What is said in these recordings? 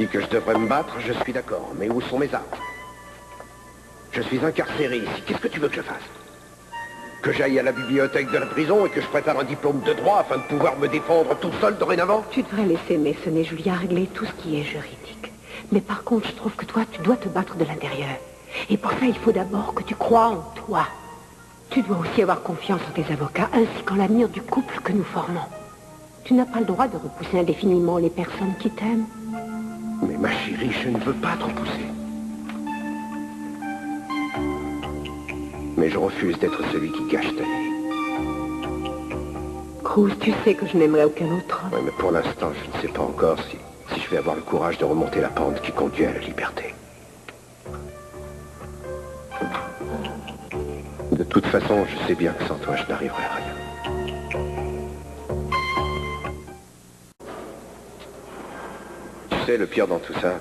Dis que je devrais me battre, je suis d'accord. Mais où sont mes armes? Je suis incarcéré ici. Qu'est-ce que tu veux que je fasse? Que j'aille à la bibliothèque de la prison et que je prépare un diplôme de droit afin de pouvoir me défendre tout seul dorénavant? Tu devrais laisser Mason et Julia régler tout ce qui est juridique. Mais par contre, je trouve que toi, tu dois te battre de l'intérieur. Et pour ça, il faut d'abord que tu crois en toi. Tu dois aussi avoir confiance en tes avocats, ainsi qu'en l'avenir du couple que nous formons. Tu n'as pas le droit de repousser indéfiniment les personnes qui t'aiment. Mais ma chérie, je ne veux pas te repousser. Mais je refuse d'être celui qui gâche ta vie. Cruz, tu sais que je n'aimerais aucun autre homme. Oui, mais pour l'instant, je ne sais pas encore si je vais avoir le courage de remonter la pente qui conduit à la liberté. De toute façon, je sais bien que sans toi, je n'arriverai à rien. Tu sais, le pire dans tout ça,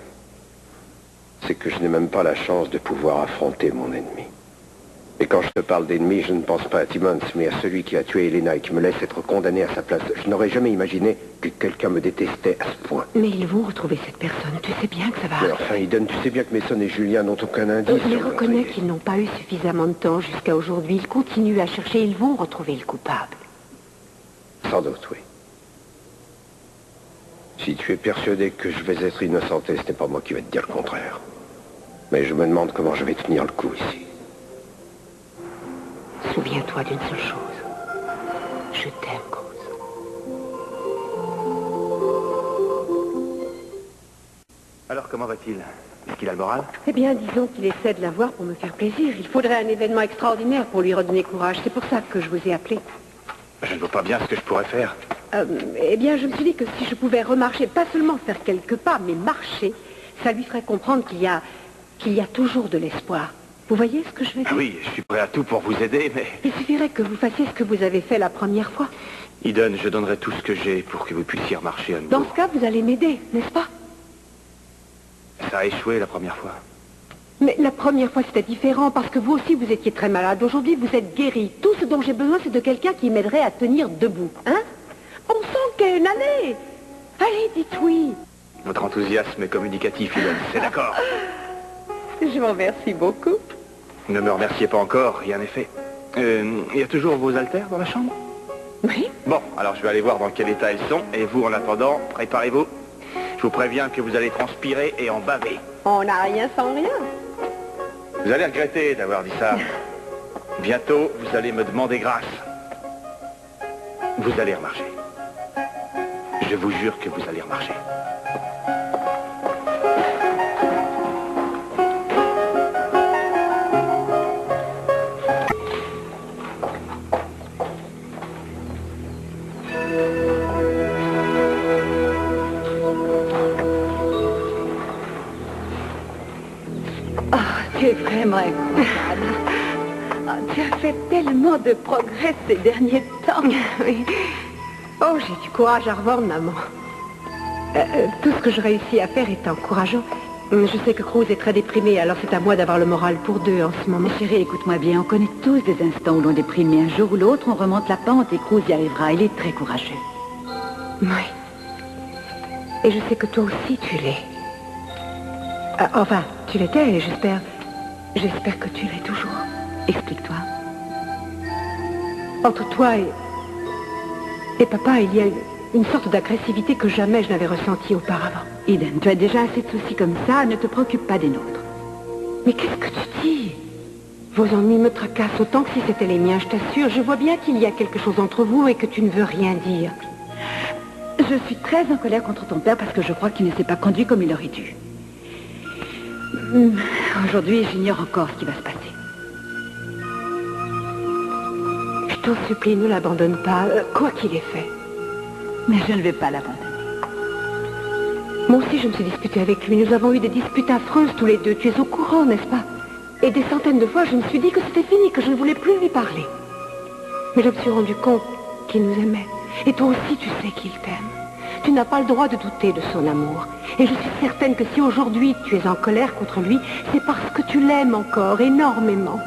c'est que je n'ai même pas la chance de pouvoir affronter mon ennemi. Et quand je te parle d'ennemi, je ne pense pas à Timmons, mais à celui qui a tué Elena et qui me laisse être condamné à sa place. Je n'aurais jamais imaginé que quelqu'un me détestait à ce point. Mais ils vont retrouver cette personne. Tu sais bien que ça va... Mais enfin, Eden, tu sais bien que Mason et Julia n'ont aucun indice. Je les reconnais qu'ils n'ont pas eu suffisamment de temps jusqu'à aujourd'hui. Ils continuent à chercher. Ils vont retrouver le coupable. Sans doute, oui. Si tu es persuadé que je vais être innocenté, ce n'est pas moi qui vais te dire le contraire. Mais je me demande comment je vais tenir le coup ici. Souviens-toi d'une seule chose. Je t'aime, Cruz. Alors, comment va-t-il? Est-ce qu'il a le moral? Eh bien, disons qu'il essaie de l'avoir pour me faire plaisir. Il faudrait un événement extraordinaire pour lui redonner courage. C'est pour ça que je vous ai appelé. Je ne vois pas bien ce que je pourrais faire. Eh bien, je me suis dit que si je pouvais remarcher, pas seulement faire quelques pas, mais marcher, ça lui ferait comprendre qu'il y a toujours de l'espoir. Vous voyez ce que je veux dire? Ah oui, je suis prêt à tout pour vous aider, mais... Il suffirait que vous fassiez ce que vous avez fait la première fois. Eden, je donnerai tout ce que j'ai pour que vous puissiez remarcher à nouveau. Dans ce cas, vous allez m'aider, n'est-ce pas? Ça a échoué la première fois. Mais la première fois, c'était différent, parce que vous aussi, vous étiez très malade. Aujourd'hui, vous êtes guéri. Tout ce dont j'ai besoin, c'est de quelqu'un qui m'aiderait à tenir debout. Hein? On sent qu'il y a une année. Allez, dites oui. Votre enthousiasme est communicatif, Eden, c'est d'accord. Je vous remercie beaucoup. Ne me remerciez pas encore, rien n'est fait. Il y a toujours vos haltères dans la chambre? Oui. Bon, alors je vais aller voir dans quel état elles sont, et vous, en attendant, préparez-vous. Je vous préviens que vous allez transpirer et en baver. On n'a rien sans rien. Vous allez regretter d'avoir dit ça. Bientôt, vous allez me demander grâce. Vous allez remarcher. Je vous jure que vous allez remarcher. Tu es vraiment incroyable. Tu as fait tellement de progrès ces derniers temps. Oui. Oh, j'ai du courage à revendre, maman. Tout ce que je réussis à faire est encourageant. Je sais que Cruz est très déprimé, alors c'est à moi d'avoir le moral pour deux en ce moment. Chérie, écoute-moi bien, on connaît tous des instants où l'on déprime, mais un jour ou l'autre, on remonte la pente et Cruz y arrivera. Il est très courageux. Oui. Et je sais que toi aussi, tu l'es. Enfin, tu l'étais, et j'espère que tu l'es toujours. Explique-toi. Entre toi et papa, il y a une sorte d'agressivité que jamais je n'avais ressentie auparavant. Eden, tu as déjà assez de soucis comme ça, ne te préoccupe pas des nôtres. Mais qu'est-ce que tu dis? Vos ennuis me tracassent autant que si c'était les miens, je t'assure. Je vois bien qu'il y a quelque chose entre vous et que tu ne veux rien dire. Je suis très en colère contre ton père parce que je crois qu'il ne s'est pas conduit comme il aurait dû. Aujourd'hui, j'ignore encore ce qui va se passer. Je t'en supplie, ne l'abandonne pas, quoi qu'il ait fait. Mais je ne vais pas l'abandonner. Moi aussi, je me suis disputée avec lui. Nous avons eu des disputes affreuses tous les deux. Tu es au courant, n'est-ce pas? Et des centaines de fois, je me suis dit que c'était fini, que je ne voulais plus lui parler. Mais je me suis rendu compte qu'il nous aimait. Et toi aussi, tu sais qu'il t'aime. Tu n'as pas le droit de douter de son amour. Et je suis certaine que si aujourd'hui tu es en colère contre lui, c'est parce que tu l'aimes encore énormément.